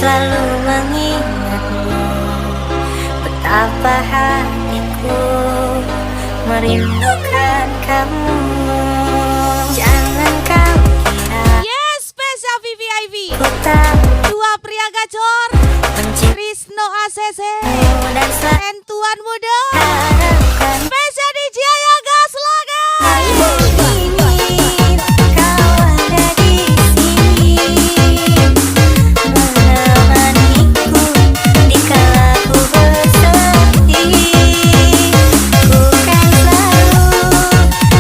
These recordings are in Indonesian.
selalu mengingatmu, betapa hatiku merindukan kamu. Jangan kau kira Yes, spesial VVIP ku tak dua pria gacor mencintai Trisno ACC dan selalu dan Tuan Muda harapkan. spesial DJ Ayaga Selaga. Ingin kau ada di sini, menemaniku dikala ku bersedih. Ku kan selalu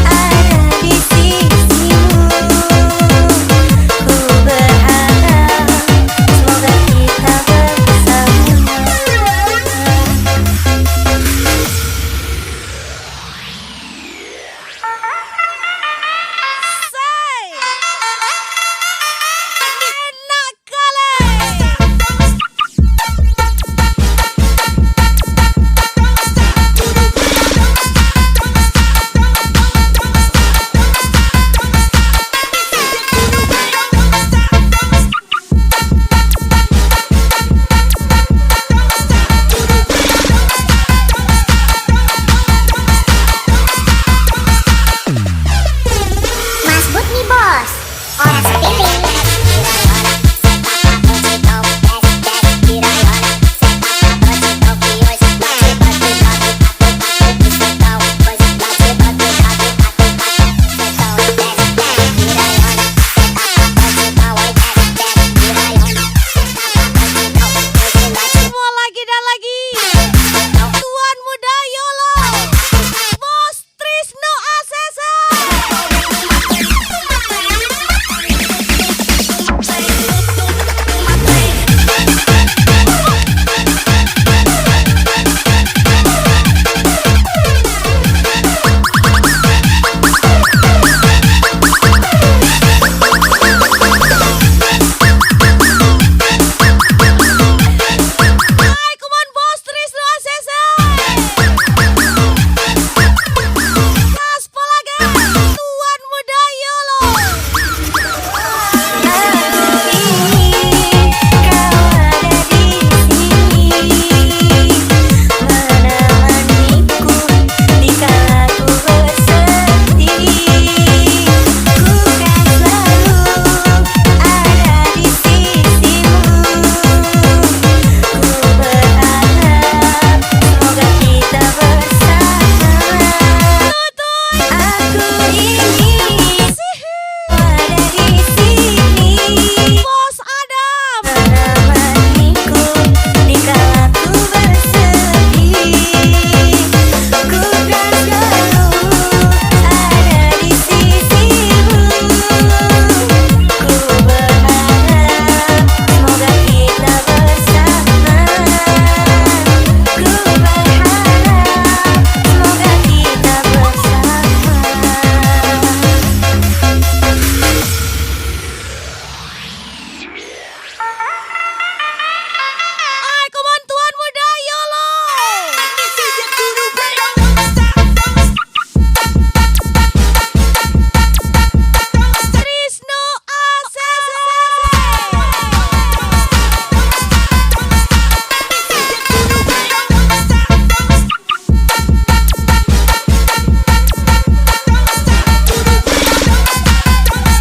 ada di sisimu. Ku berharap semoga kita bersama. Say enak kali. Mas Bud nih bos, orang sepiring. Semua lagi dan lagi. Tuan Muda Yolo, Bos Trisno ACC. Hai, come on Bos Trisno ACC. Gaspol lagi. Tuan Muda Yolo. Aku ingin kau ada di sini, menemaniku dikala ku bersedih. Ku kan selalu ada di sisimu. Ku berharap semoga kita bersama. Aku ingin ada di sini, Bos Adam. menemaniku dikala ku bersedih. Ku kan selalu ada di sisimu. Ku berharap semoga kita bersama. Ku berharap semoga kita bersama. Hai, come on Tuan Muda Yolo. Trisno ACC.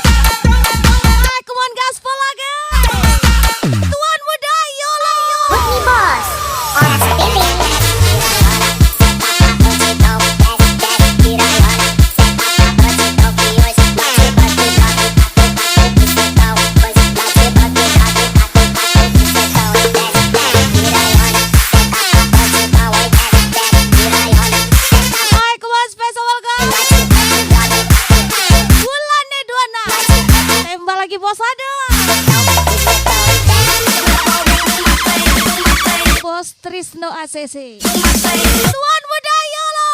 Hai, come on Gaspol lagi. Tuan Muda Yolo. Bud nih bos, orang sepiring. Hai, come on special welcome. Bulannya Duana. Tembak lagi Bos Adam. Bos Trisno ACC. Tuan Muda Yolo.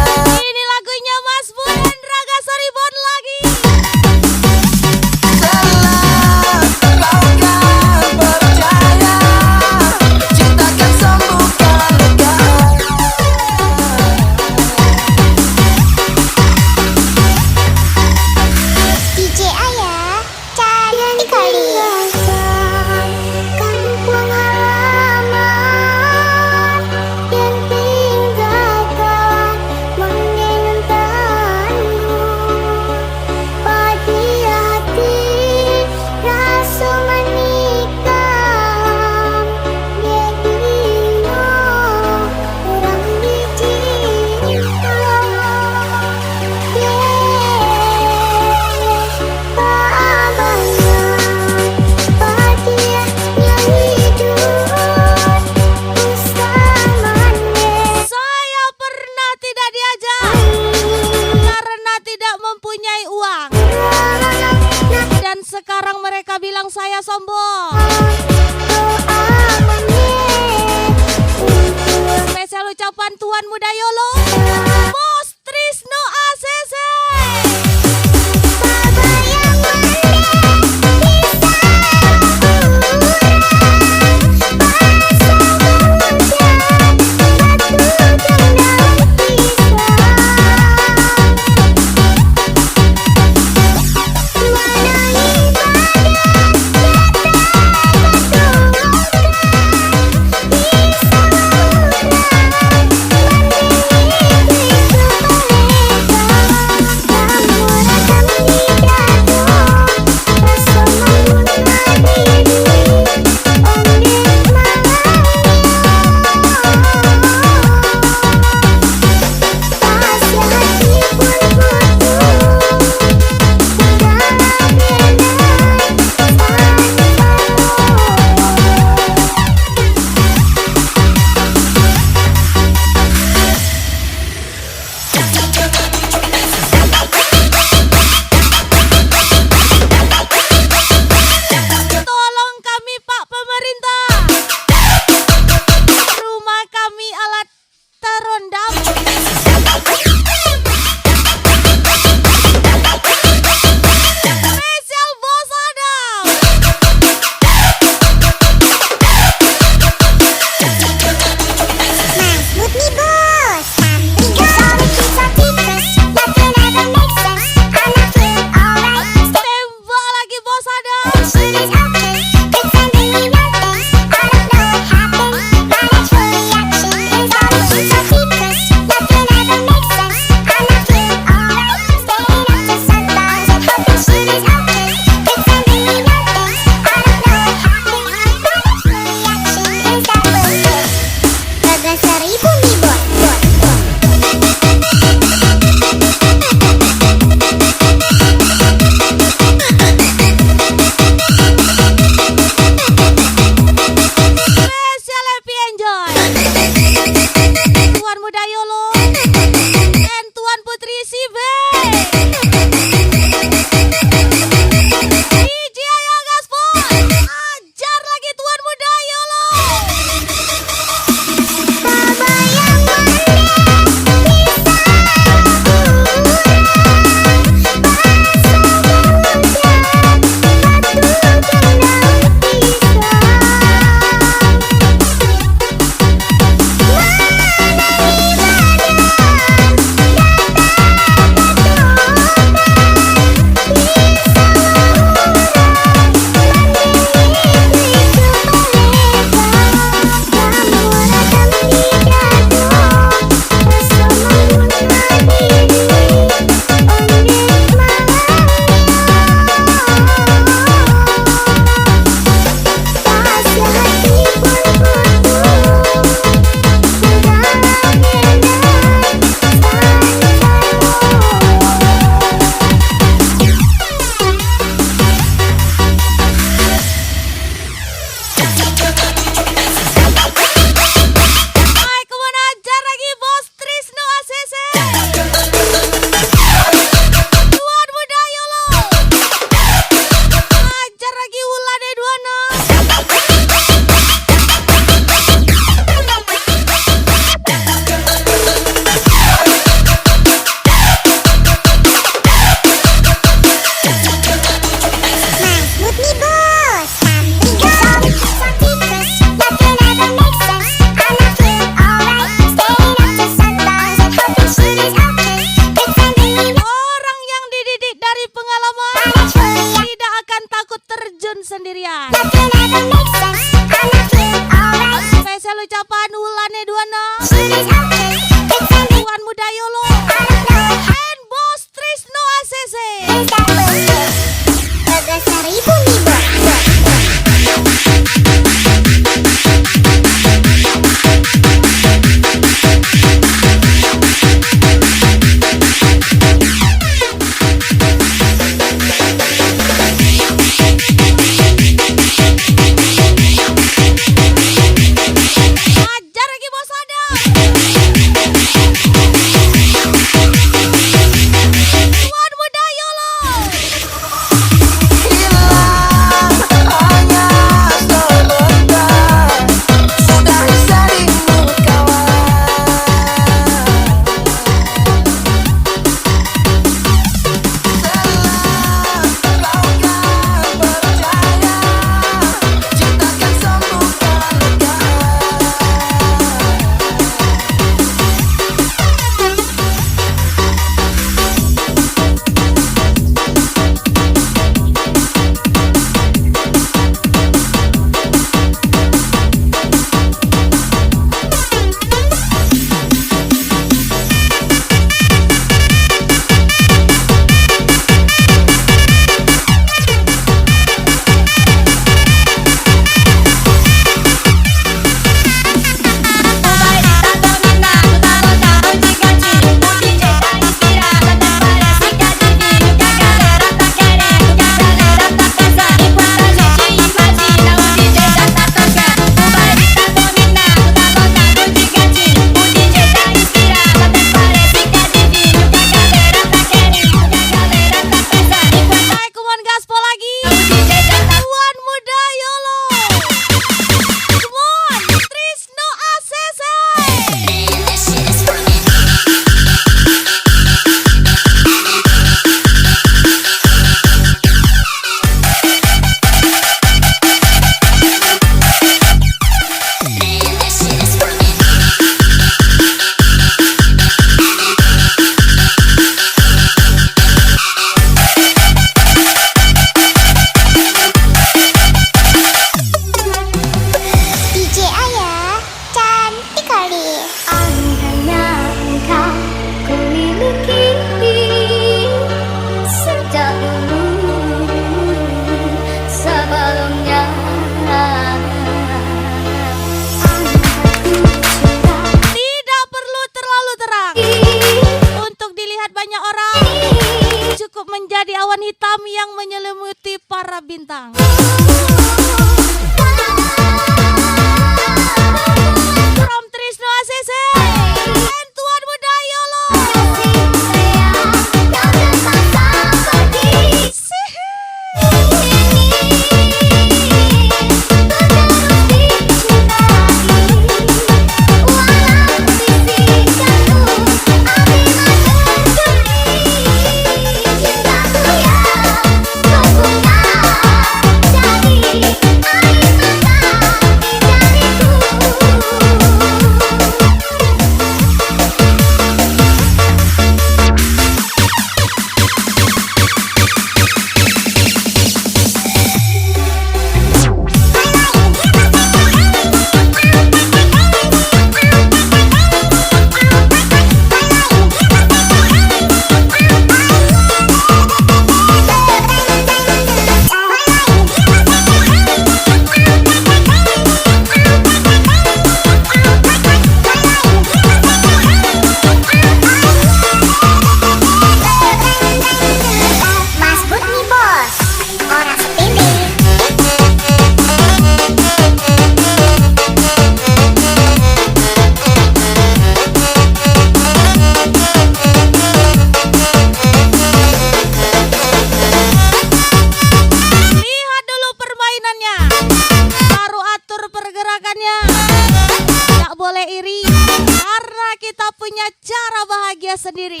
Gak boleh iri, karena kita punya cara bahagia sendiri.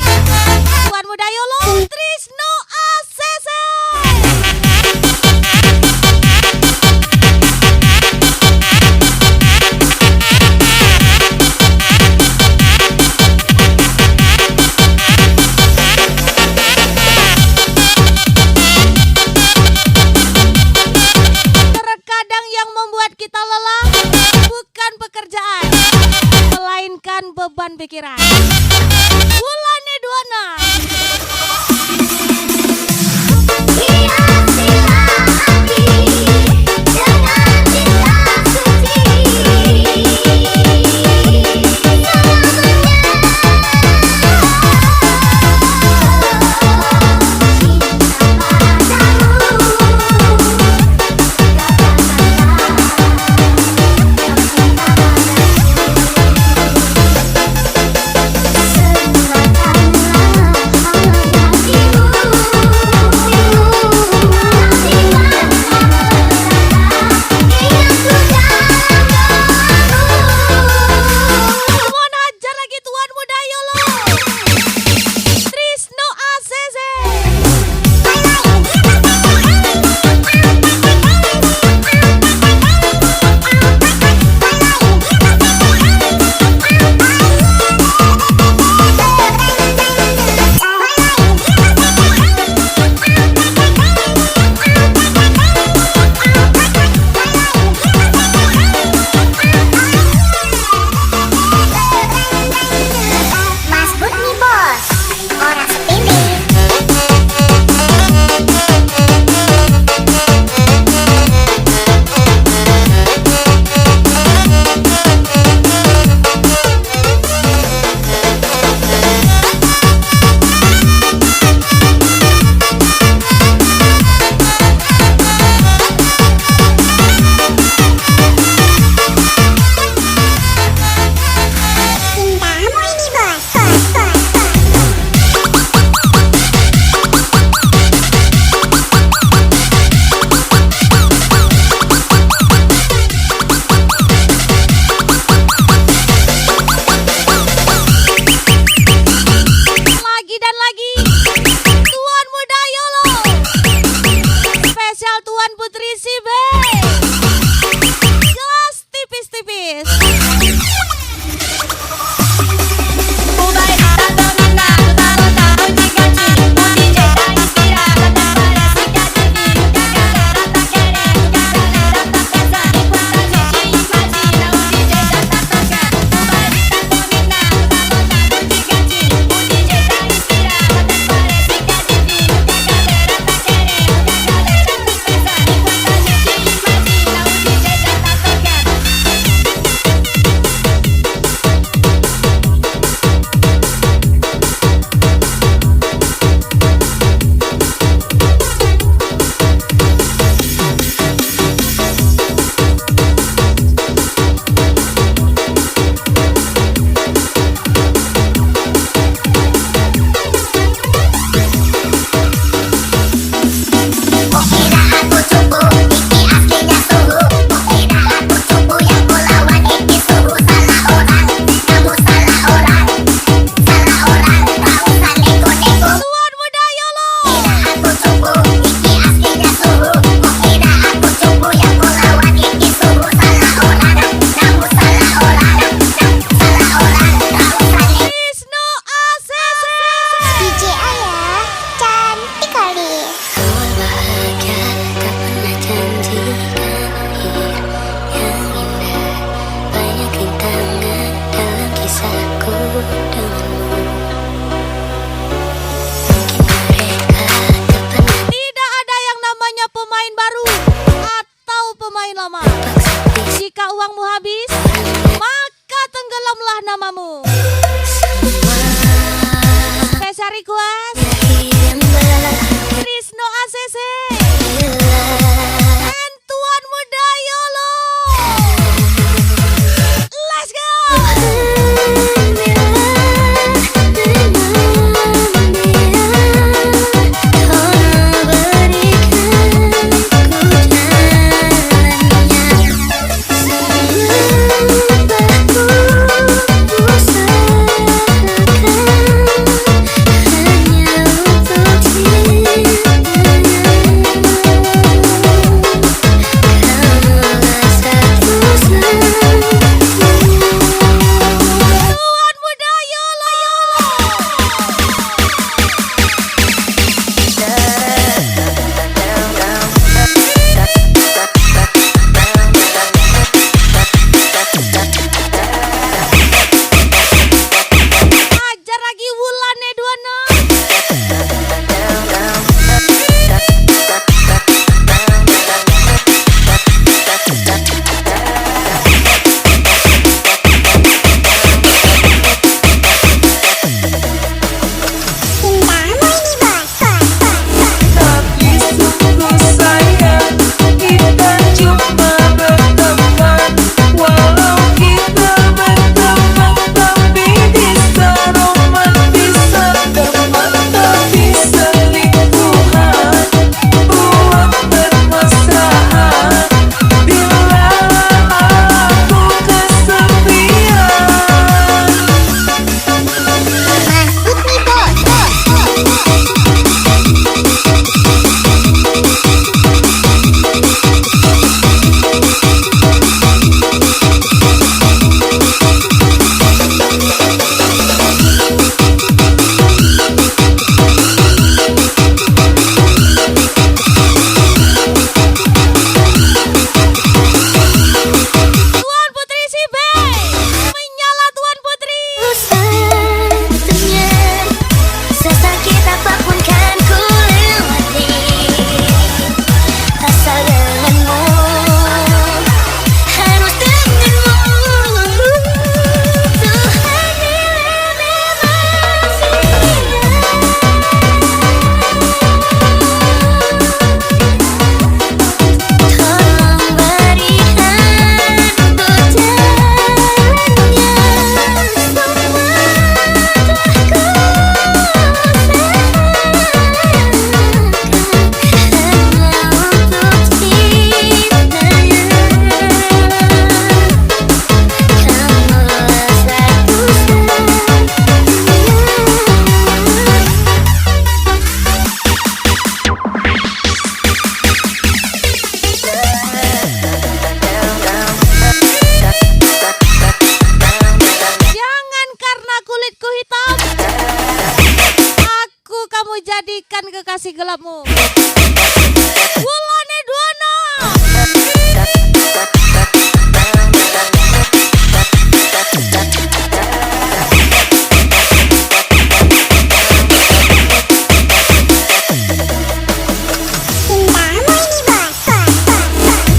Tuan Muda Yolo, Trisno ACC. Terkadang yang membuat kita lelah bukan pekerjaan, melainkan beban pikiran. Wulane Duana. kasih gelapmu. Wulane Duana.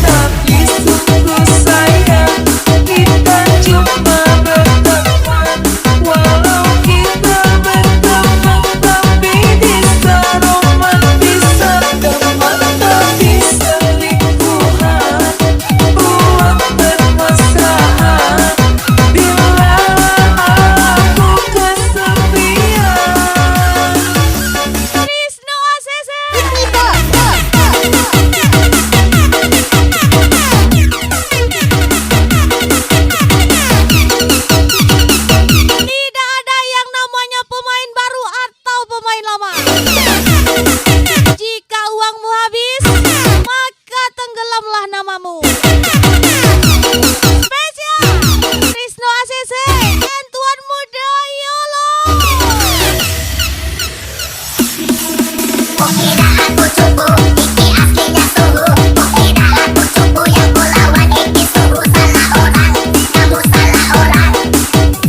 Tapi sungguh sayang kita cuma berteman. Walau kita berteman tapi bisa romantis, teman tapi selingkuhan buat bermesraan. Bila aku kesepian. Trisno ACC. Tidak ada yang namanya pemain baru atau pemain lama. Jika uangmu habis, maka tenggelamlah namamu. Spesial Trisno ACC dan Tuan Muda Yolo. Kok kira aku cupu, iki aslinya suhu. Kok kira aku cupu, yang ku lawan iki suhu. Salah orang, kamu salah orang.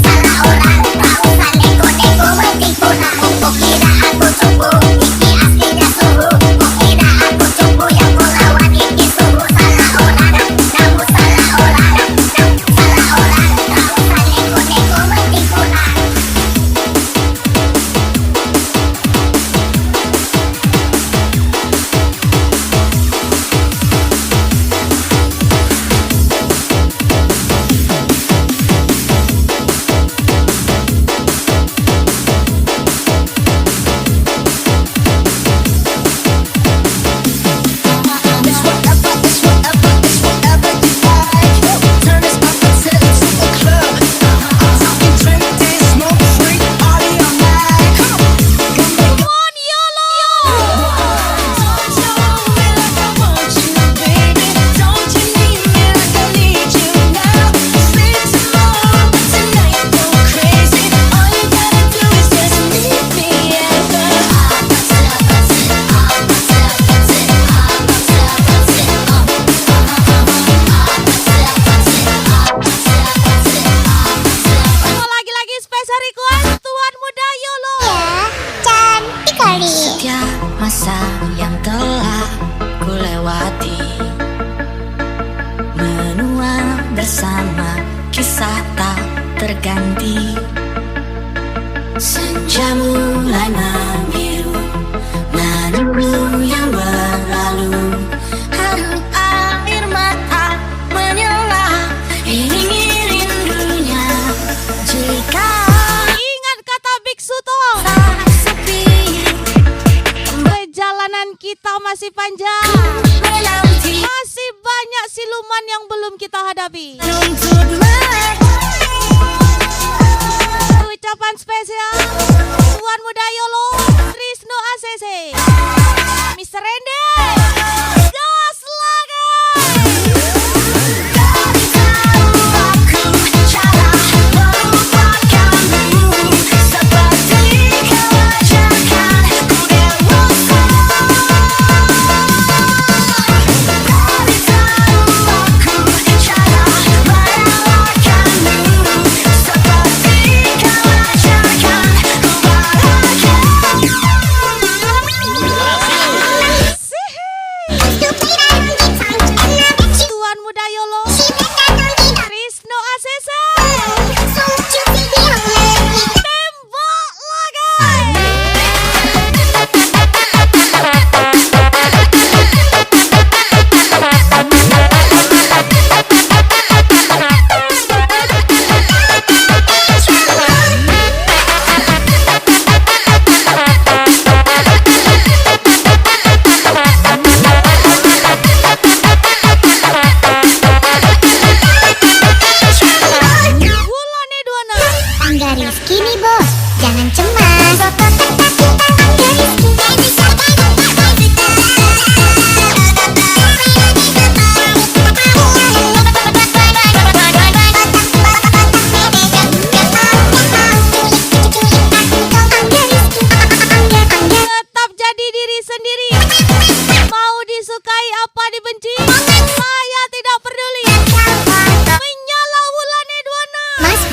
Salah orang, kau usah neko-neko menipu aku. Kok kira aku cupu, iki aslinya suhu. Kok kira aku cupu, yang ku lawan iki suhu. Salah orang, kamu salah orang. Salah orang, kau usah neko-neko menipu aku. It's whatever you like. Turn this up until it's a club. I'm talking drink, dance, smoke, freak, party all night. Come on, Tuan Yolo. don't you want me like I want you, baby? Don't you need me like I need you now? Sleep tomorrow, but tonight go crazy. All you gotta do is just meet me at the Lagi-lagi special request Tuan Muda Yolo. cantik kali. Setiap masa yang telah ku lewati, menua bersama kisah tak terganti. Senja mulai membiru, menunggu yang berlalu. Harum air mata menyala, iring-iring rindunya. Jika Ingat kata Biksu Tong, tak sepi perjalanan kita masih panjang. menanti Masih banyak siluman yang belum kita hadapi. untuk Ucapan spesial Tuan Muda Yolo, Trisno ACC, Mr. Rende, gas lagi. aku cara melupakanmu seperti kau ajarkan ku dewasa. Dari tahu aku cara merelakan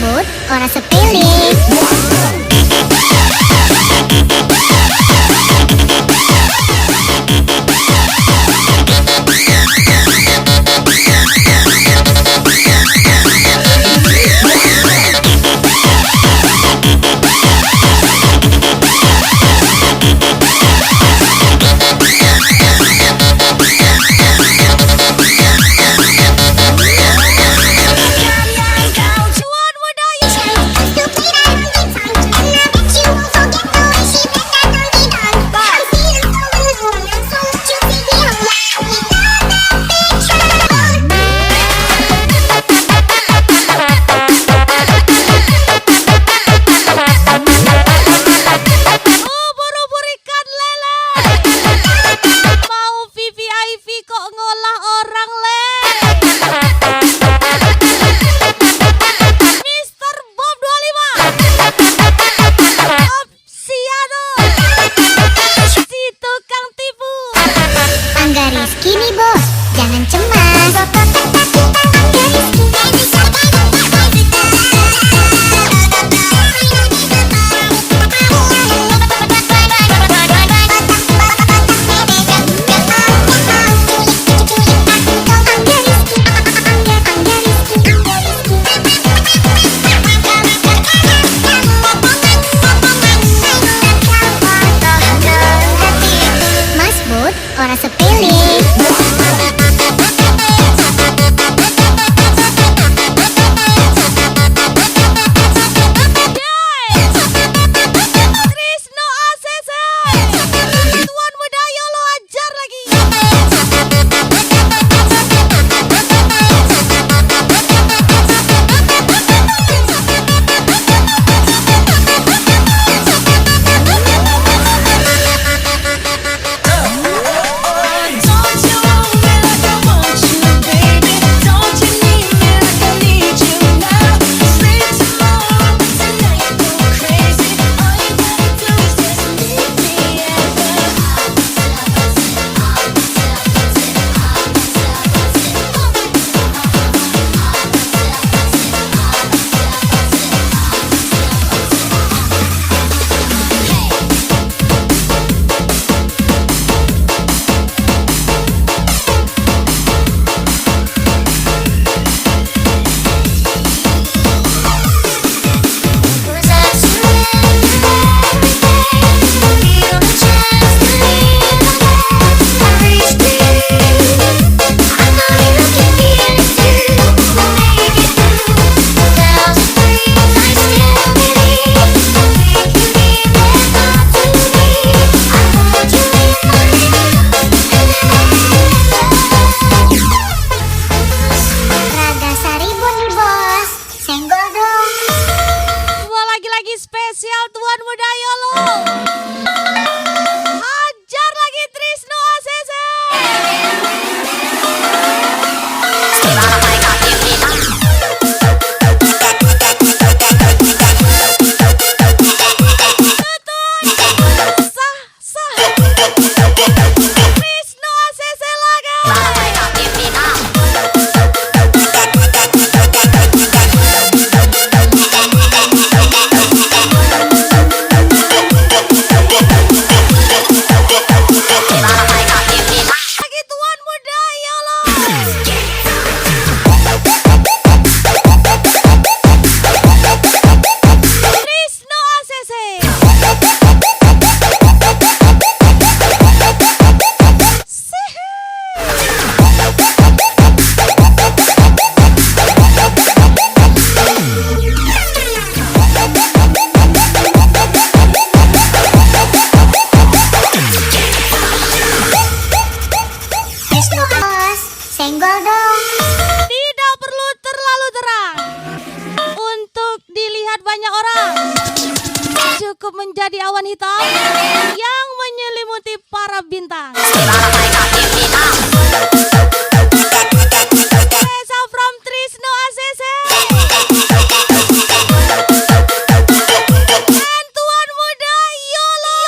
Bud, ora sepele. Tuan muda yolo. Ubur-ubur ikan lele. Mau VVIP kok ngolah orang le. Mister Bob 25. Opsiano. Si tukang tipu. Angga Rizky nih bos, jangan cemas. Mas Bud, ora sepele. Krisno ACC. Tuan muda yolo ajar lagi. Don't you want me like I want you, baby? Don't you need me like I need you now? Sleep tomorrow, tonight go crazy. All you gotta do is just meet me at Raga Saribun nih bos, senggol dong. Dua lagi spesial tuan muda yolo. Hajar lagi Trisno ACC. Sah sah. Trisno ACC lagi. Lagi tuan muda yolo. Trisno ACC. Wisnu bos, senggol dong. Tidak perlu terlalu terang untuk dilihat banyak orang. Cukup menjadi awan hitam yang menyelimuti para bintang. Reza from Trisno ACC. Dan tuan muda yolo.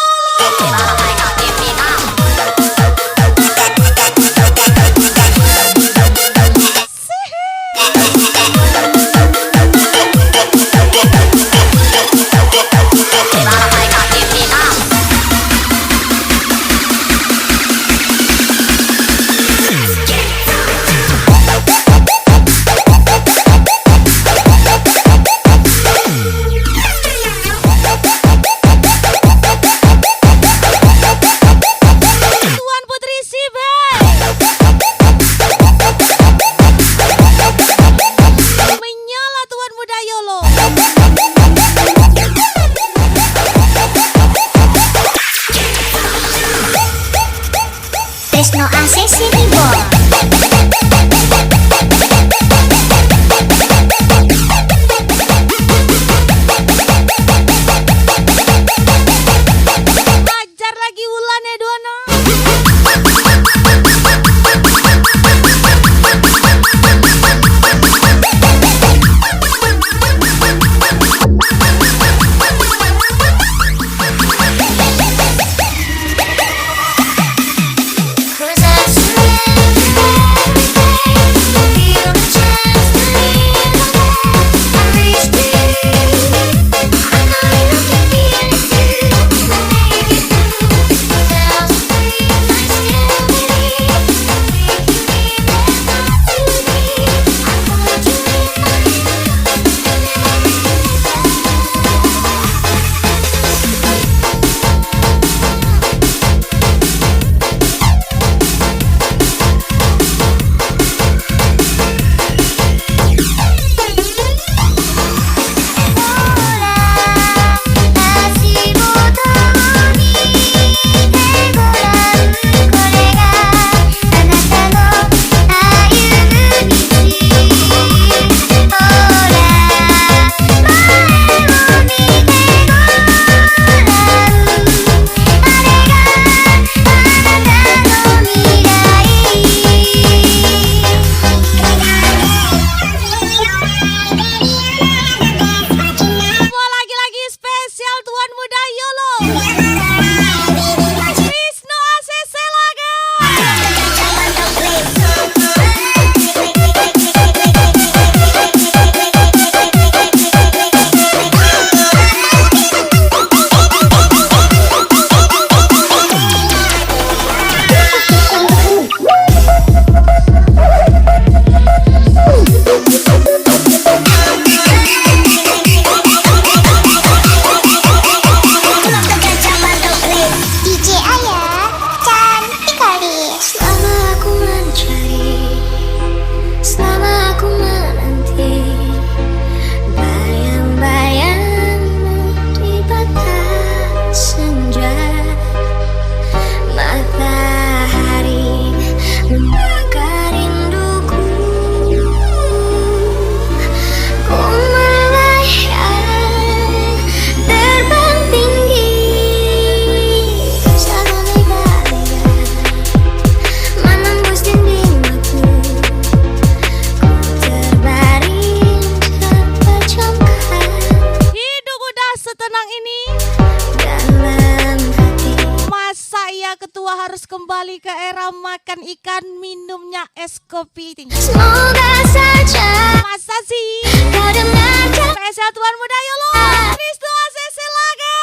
kembali ke era makan ikan, minumnya es kopi. Semoga saja Masa sih? kau dengarkan Spesial Tuan Muda Yolo, Wisnu ACC lagi.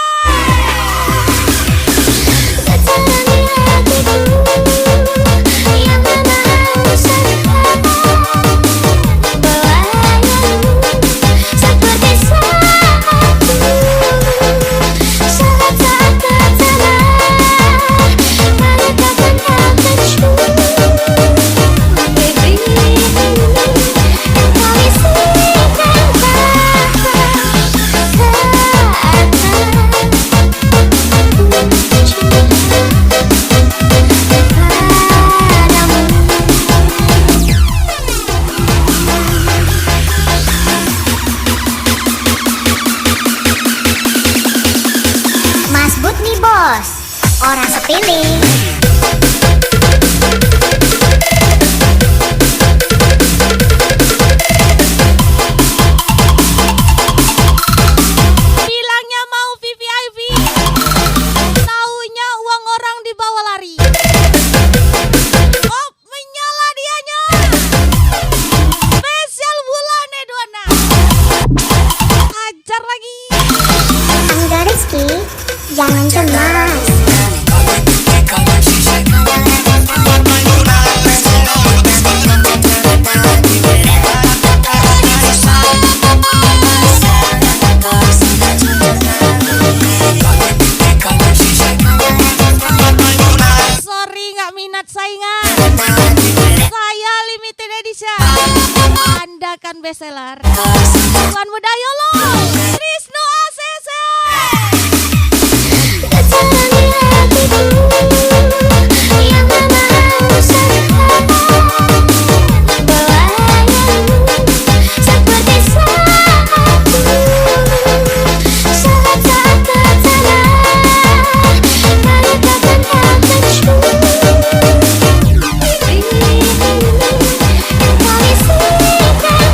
getaran di hatiku yang memang sekarang melayani seperti saatku saat tak tertera menyatakan kau tercium baby kau isikan kata Mas Bud nih bos, orang sepele. Bilangnya mau VVIP, taunya uang orang dibawa lari. Oh, menyala dianya. Spesial bulan Edwana. Ajar lagi. Angga Rizky, jangan cemas. Sorry nggak minat saingan. Saya limited edition. Anda kan bestseller. Tuan Muda Yolo, Wisnu ACC. Getaran di hatiku yang memang sekarang melayani seperti saatku saat tak tertera menyatakan kau tercium baby kau isikan kata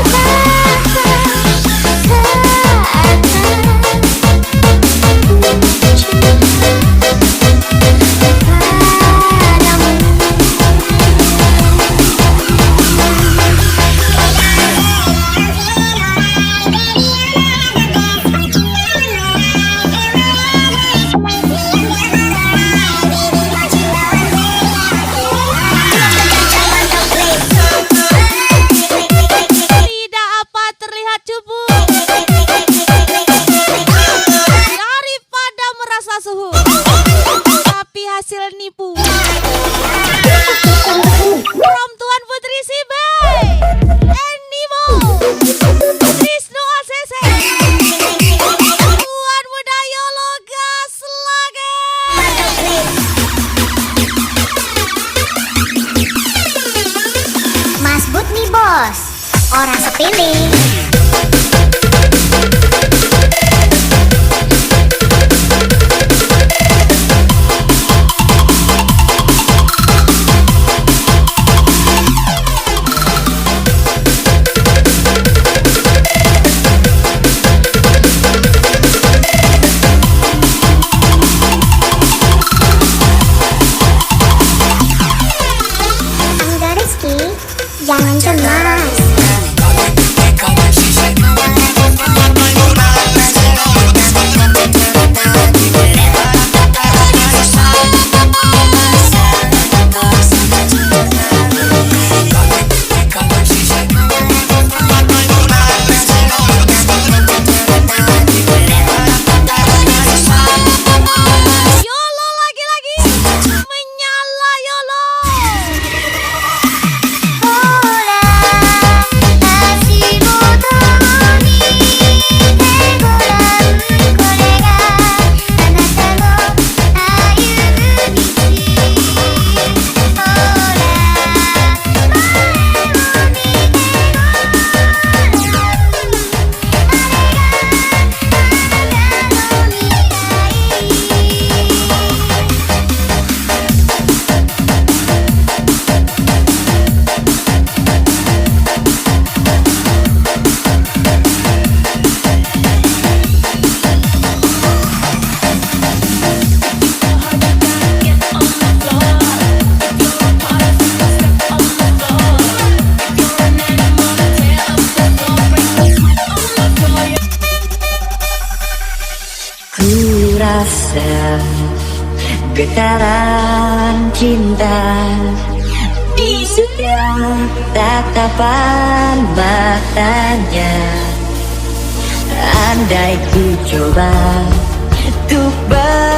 rasa getaran cinta di setiap tatapan matanya. Andai ku coba untuk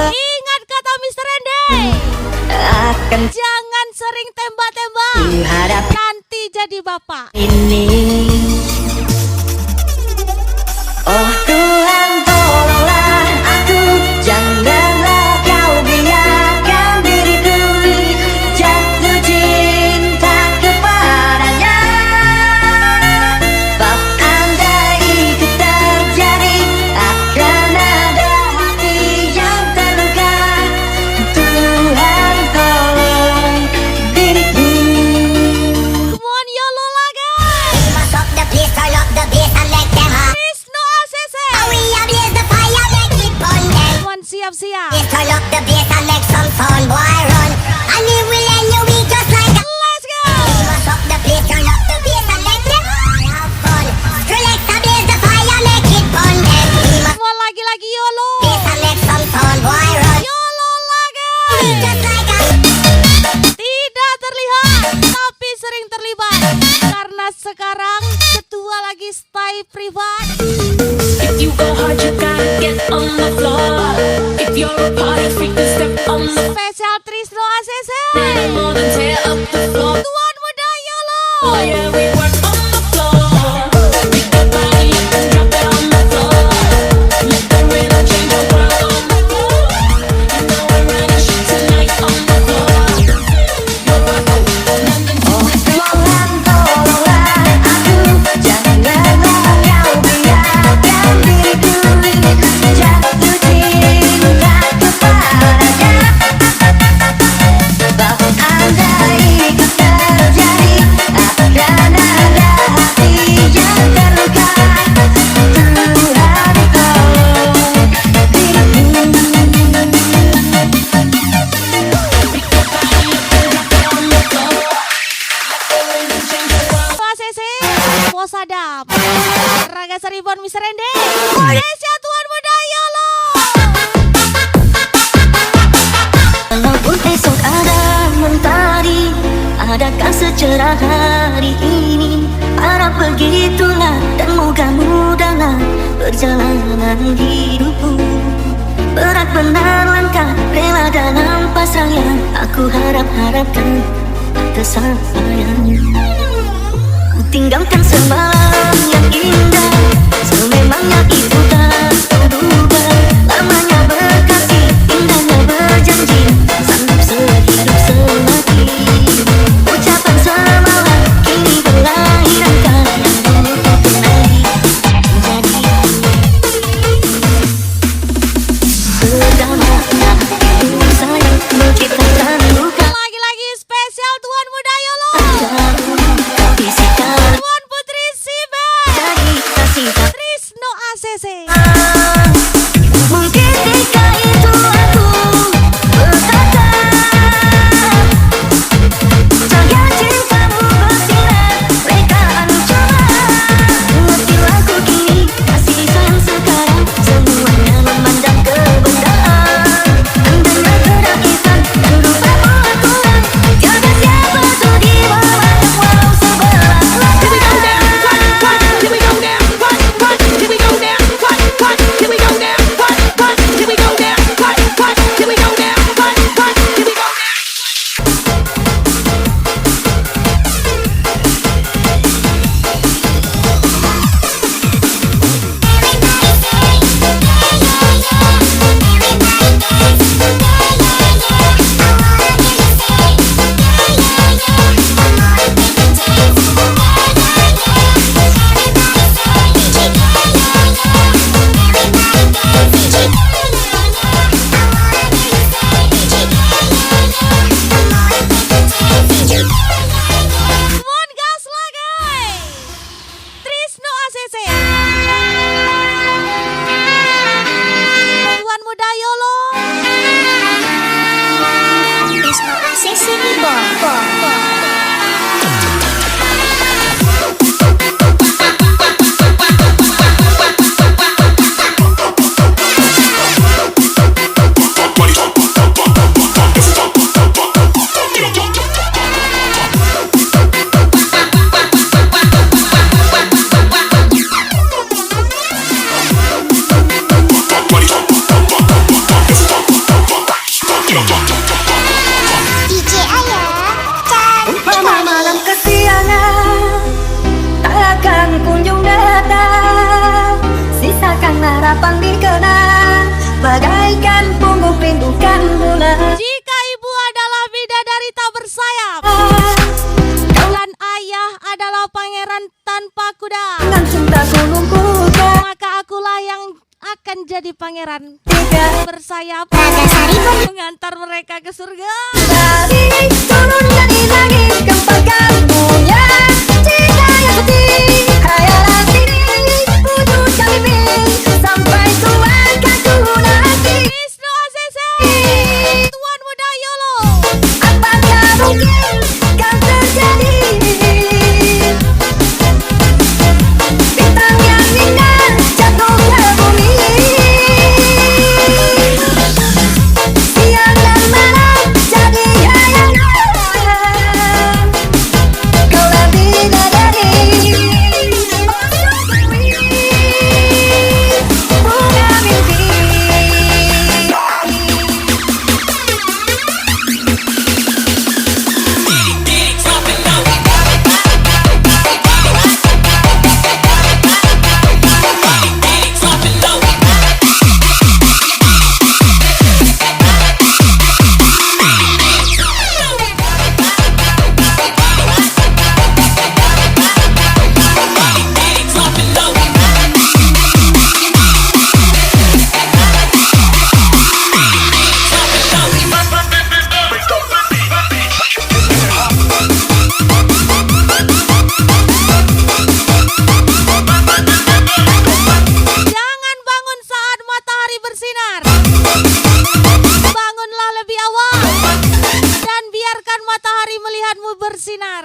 Ingat kata Mr. Rende, akan jangan sering tembak-tembak, hadap nanti jadi bapak. ini. Oh Tuhan, tolonglah aku, janganlah kau biarkan diriku jatuh cinta kepadanya. Sebab andai itu terjadi, akan ada hati yang terluka. Tuhan, tolong diriku. Come on, YOLO lah guys. Mash up the place, turn up the bass and let them hot. Trisno ACC. We ablaze the fire, make it burn them. Come on, siap-siap. Yes, turn up the bass and let some sound boy run. And it will end your week just like a Let's go. mash up the place, turn up the bass and let them all have fun. Skrillex ablaze the fire, make it burn them. We mash Come on, lagi-lagi YOLO. bass and let some sound boy run. YOLO lah We guys. just like a Tidak terlihat, tapi sering terlibat. Karena sekarang ketua lagi stay privat. If you go hard, you gotta get on the floor. If you're a party freak, then step on the floor. Spesial Trisno ACC. More than tear up the floor. Tuan muda YOLO. Oh yeah, we work on the floor. Pick the body up and drop it on the floor. Let the rhythm change the world on the floor. You know we're running shit tonight on the floor. London to Oh Tuhan, tolonglah aku, janganlah kau biarkan diriku jatuh cinta kepadanya. Sebab andai itu terjadi, akan ada hati yang terluka. Tuhan, tolong ACC. Posadam. Raga Seribon Mr. Rende. Malaysia Tuan muda YOLO. Walaupun esok ada mentari, adakah secerah hari ini? Harap begitulah dan moga-mudahlah perjalanan hidupku. Berat benar langkah rela dalam pasrah yang aku harapkan tersayang. Ku tinggalkan semalam yang indah, sememangnya itu tak terduga. Lamanya berkasih, indahnya berjanji, sanggup sehidup semati. Ucapan semalam kini berlahirkan yang dulu tak pernah jadi. Berdamailah hidup saya menciptakan luka. Lagi-lagi spesial Tuan muda YOLO. Tapi sekarang Tuan Putri Sibe. jadi kasih tak. Trisno ACC. Mungkin ketika itu aku berkata, cahaya cintamu bersinar, rekaan coba. Mengertilah ku kini, kasih sayang sekarang, semuanya memandang kebendaan. Andainya kedakitan dan rupamu aturan, tiada siapa sudi memandang walau sebelah Come on gas lah guys. Trisno ACC. Tuan muda YOLO. sexy boy. bagaikan punggung rindukan bulan. Jika ibu adalah bidadari tak bersayap dan ayah adalah pangeran tanpa kuda, Dengan cintaku lumpuhkan maka akulah yang akan jadi pangeran tiga bersayap Nagasari Bali. mengantar mereka ke surga. Tadi turun dari langit kempakan punya cinta yang putih. Hayalan diri wujudkan mimpi sampai Tuhan kaku nanti. Wisnu ACC, Tuan Muda Yolo. Apakah mungkin kan terjadi? Bintang yang indah jatuh ke bumi. Siang dan malam jadi hayangan. Kaulah bidadari, bunga mimpi. Jangan bangun saat matahari bersinar. Bangunlah lebih awal dan biarkan matahari melihatmu bersinar.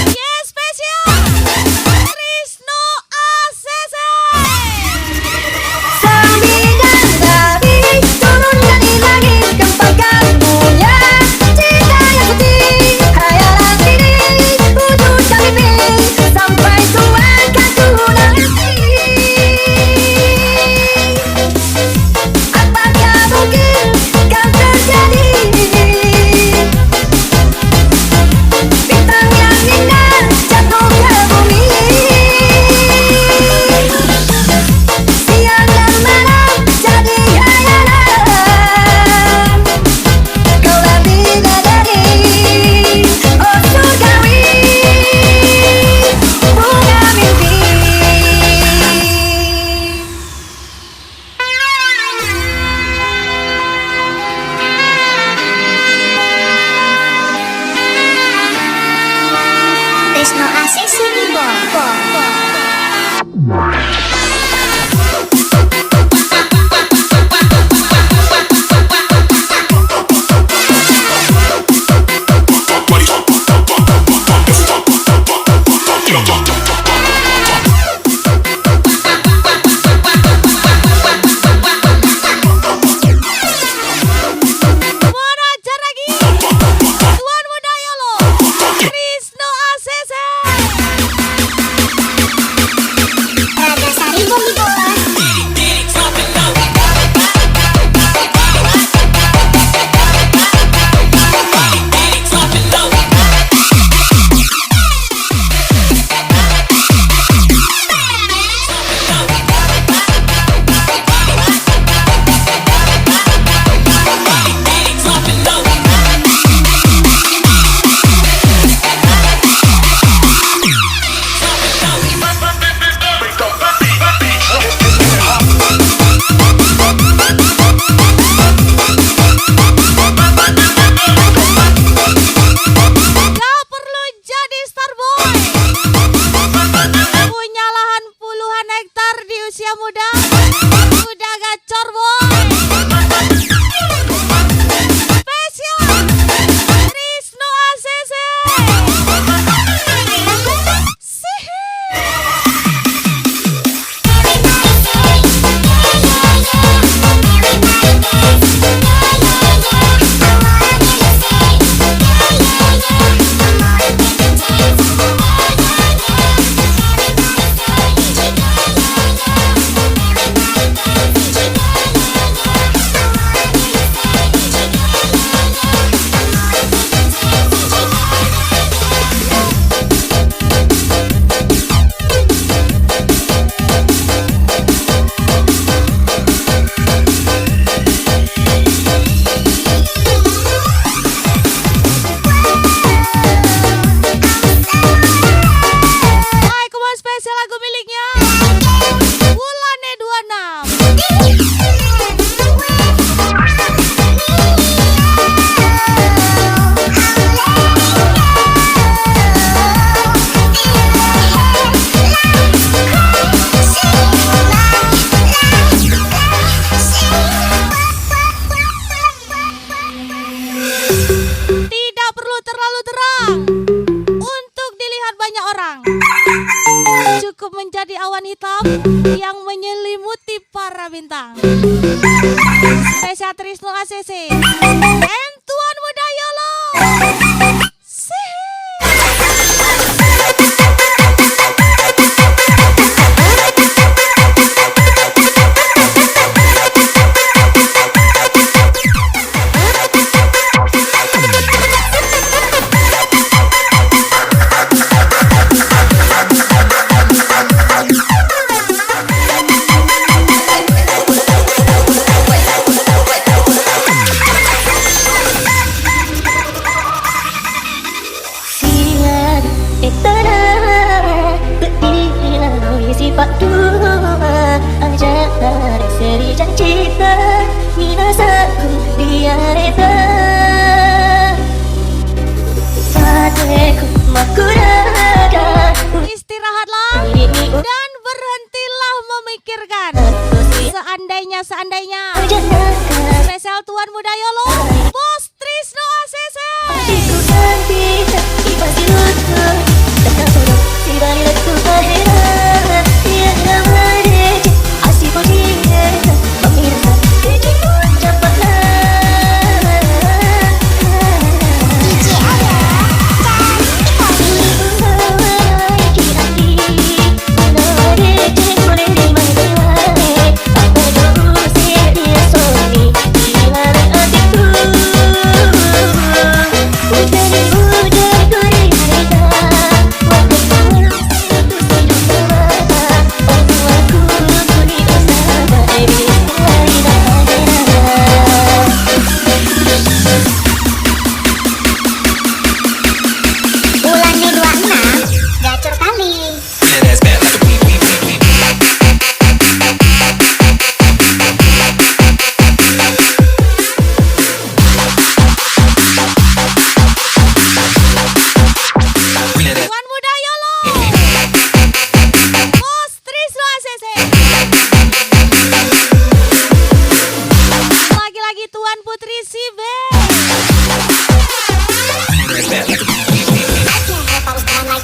Yes, spesial Wisnu ACC. Sang bidadari turun dari langit kempakan punya cinta yang putih. Hayalan diri wujudkan mimpi sampai Tuhan kaku nanti. Apakah mungkin kan terjadi? Bintang yang indah jatuh ke bumi. Siang dan malam jadi hayalan. Kaulah bidadari, oh surgawi, bunga mimpi. Wisnu ACC Bali. Mana ajar lagi? Tuan Muda Yolo, Wisnu ACC. Nagasari Bali. bintang. Cukup menjadi awan hitam yang menyelimuti para bintang. Spesial Trisno ACC and Tuan Muda Yolo. Sifat dua ajar seri cita minasaku diareta sateku makuraga Istirahatlah dan berhentilah memikirkan seandainya. Spesial Tuan Muda Yolo, Bos Trisno ACC.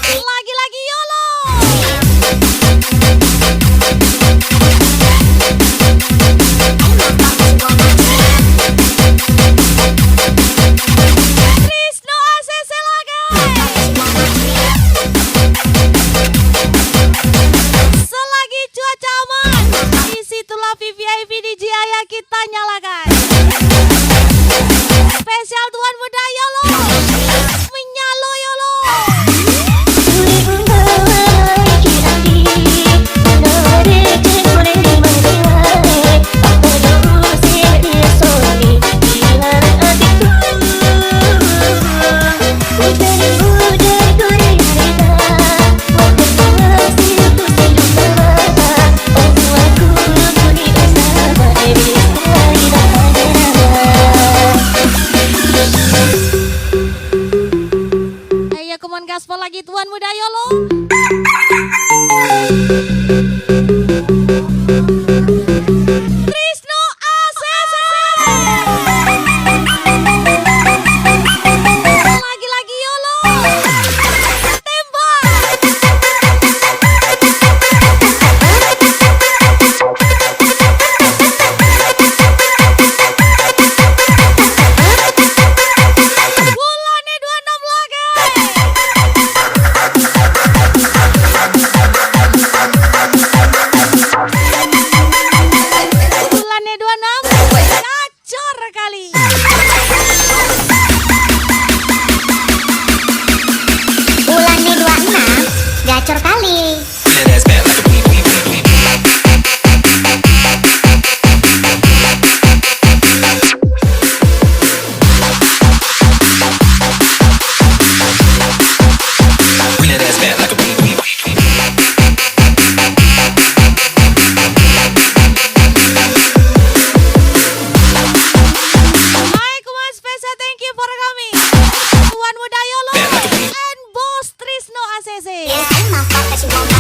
Lagi-lagi Yolo. Trisno ACC lagi. Selagi cuaca aman, disitulah VVIP DJ Ayah kita nyalakan. Spesial Tuan Muda Yolo, menyalo Yolo. Ayo come on gaspol lagi Tuan Muda Yolo. Trisno ACC. Lagi-lagi Yolo. Tembak. Bulannya 26 lagi. Bulannya 26 gacor kali. Bulannya 26 gacor kali. Hai kuman spesial thank you for kami Tuan Muda Yolo and Bos Trisno ACC. Yes, I'm not